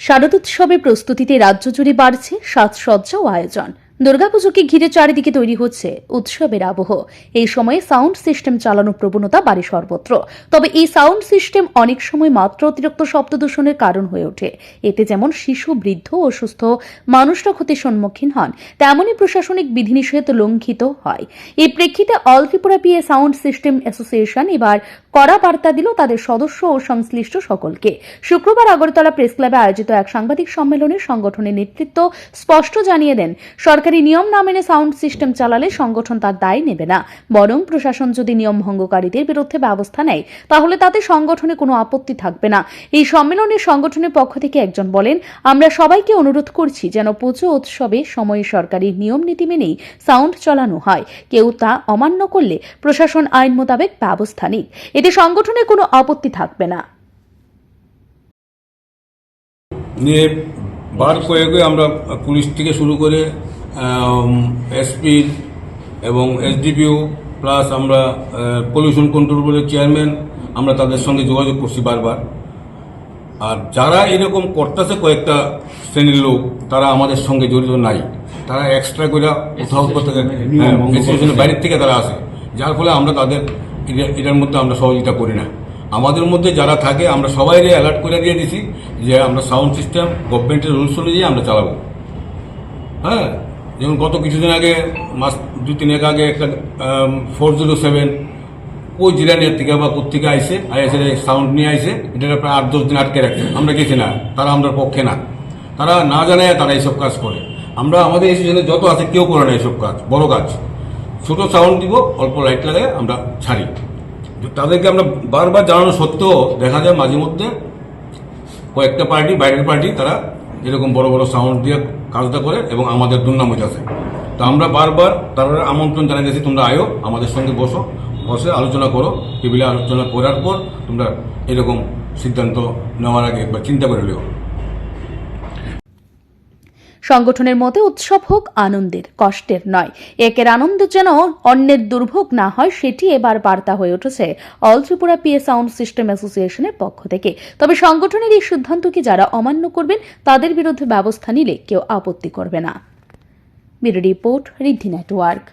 শারদোৎসবের প্রস্তুতিতে রাজ্য জুড়ে বাড়ছে সাজসজ্জা ও আয়োজন। দুর্গাপুজোকে ঘিরে চারিদিকে তৈরি হচ্ছে উৎসবের আবহ। এই সময়ে সাউন্ড সিস্টেম চালানোর প্রবণতা বাড়ে সর্বত্র। তবে এই সাউন্ড সিস্টেম অনেক সময় মাত্র অতিরিক্ত শব্দ দূষণের কারণ হয়ে ওঠে। এতে যেমন শিশু, বৃদ্ধ ও অসুস্থ মানুষরা ক্ষতির সম্মুখীন হন, তেমনই প্রশাসনিক বিধিনিষেধ লঙ্ঘিত হয়। এই প্রেক্ষিতে all Tripura PA sound system association এবার কড়া বার্তা দিল তাদের সদস্য ও সংশ্লিষ্ট সকলকে। শুক্রবার আগরতলা প্রেস ক্লাবে আয়োজিত এক সাংবাদিক সম্মেলনে সংগঠনের নেতৃত্ব স্পষ্ট জানিয়ে দেন, সরকারি নিয়ম না মেনে সাউন্ড সিস্টেম চালালে সংগঠন তার দায় নেবে না, বরং প্রশাসন যদি নিয়ম ভঙ্গকারীদের বিরুদ্ধে ব্যবস্থা নেয় তাহলে তাতে সংগঠনে কোনো আপত্তি থাকবে না। এই সম্মেলনে সংগঠনের পক্ষ থেকে একজন বলেন, আমরা সবাইকে অনুরোধ করছি যেন পুজো উৎসবে সময়ে সরকারি নিয়ম নীতি মেনেই সাউন্ড চালানো হয়। কেউ তা অমান্য করলে প্রশাসন আইন মোতাবেক ব্যবস্থা নিক, এতে সংগঠনের কোনো আপত্তি থাকবে না। নিয়ে বার কয়েকে আমরা পুলিশ থেকে শুরু করে এসপি এবং এসডিপিও প্লাস আমরা পলিউশন কন্ট্রোল বোর্ডের চেয়ারম্যান, আমরা তাদের সঙ্গে যোগাযোগ করছি বারবার। আর যারা এরকম করতেছে কয়েকটা শ্রেণীর লোক, তারা আমাদের সঙ্গে জড়িত নাই, তারা এক্সট্রা করে কোথাও অ্যাসোসিয়েশনের বাইরের থেকে তারা আসে, যার ফলে আমরা তাদের এটার মধ্যে আমরা সহযোগিতা করি না। আমাদের মধ্যে যারা থাকে আমরা সবাই অ্যালার্ট করে দিয়ে দিছি যে আমরা সাউন্ড সিস্টেম গভর্নমেন্টের রুলস অনুযায়ী আমরা চালাবো। হ্যাঁ, যেমন গত কিছুদিন আগে, মাস 2-3 আগে একটা 407 ওই জিরানিয়ার থেকে বা কোথেকে আইসে সাউন্ড নিয়ে আইসে, এটা প্রায় 8-10 দিন আটকে রাখে। আমরা গেছি না, তারা আমরা পক্ষে না, তারা না জানায় তারা এইসব কাজ করে। আমরা আমাদের এসোসিয়েশনে যত আছে কেউ করে না এইসব কাজ, বড় কাজ। ছোট সাউন্ড দিব, অল্প লাইট লাগায় আমরা ছাড়ি। তাদেরকে আমরা বারবার জানানো সত্ত্বেও দেখা যায় মাঝে মধ্যে কয়েকটা পার্টি, বাইরের পার্টি, তারা এরকম বড় বড় সাউন্ড দিয়ে কাজটা করে এবং আমাদের দুর্নাম হইতেছে। তো আমরা বারবার তারা আমন্ত্রণ জানিয়ে দিয়েছি, তোমরা আয়ো, আমাদের সঙ্গে বসে আলোচনা করো, টেবিলে আলোচনা করার পর তোমরা এরকম সিদ্ধান্ত নেওয়ার আগে একবার চিন্তা করে নিও। সংগঠনের মতে উৎসব হোক আনন্দের, কষ্টের নয়। একের আনন্দ যেন অন্যের দুর্ভোগ না হয়, সেটি এবার বার্তা হয়ে উঠেছে all Tripura PA sound system অ্যাসোসিয়েশনের পক্ষ থেকে। তবে সংগঠনের এই সিদ্ধান্তকে যারা অমান্য করবেন তাদের বিরুদ্ধে ব্যবস্থা নিলে কেউ আপত্তি করবে না। ব্যুরো রিপোর্ট, ঋদ্ধি নেটওয়ার্ক।